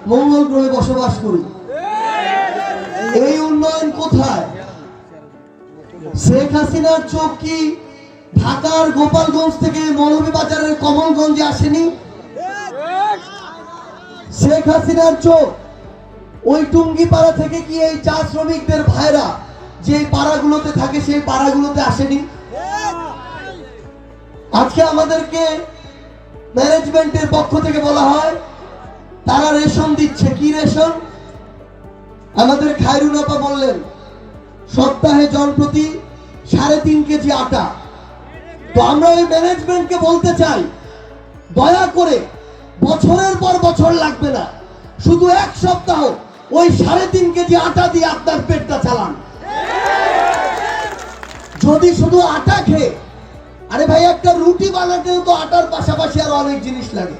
মঙ্গল গ্রহে বসবাস করি। এই উন্নয়ন কোথায়? শেখ হাসিনার চোখ কি ঢাকার গোপালগঞ্জ থেকে মৌলভীবাজারের কমলগঞ্জে আসেনি? শেখ হাসিনার চোখ ওই টুঙ্গিপাড়া থেকে কি এই চা শ্রমিকদের ভাইরা যে পাড়াগুলোতে থাকে সেই পাড়াগুলোতে আসেনি? আজকে আমাদেরকে ম্যানেজমেন্টের পক্ষ থেকে বলা হয় তারা রেশন দিচ্ছে। কি রেশন? আমাদের খায়রুল আপা বললেন সপ্তাহে জনপ্রতি 3.5 কেজি আটা। তো আমরা ওই ম্যানেজমেন্টকে বলতে চাই, দয়া করে বছরের পর বছর লাগবে না, শুধু 1 সপ্তাহ ওই 3.5 কেজি আটা দিয়ে আপনার পেটটা চালান। যদি শুধু আটা খেয়ে, আরে ভাই একটা রুটি বানাতেও তো আটার পাশাপাশি আর অনেক জিনিস লাগে।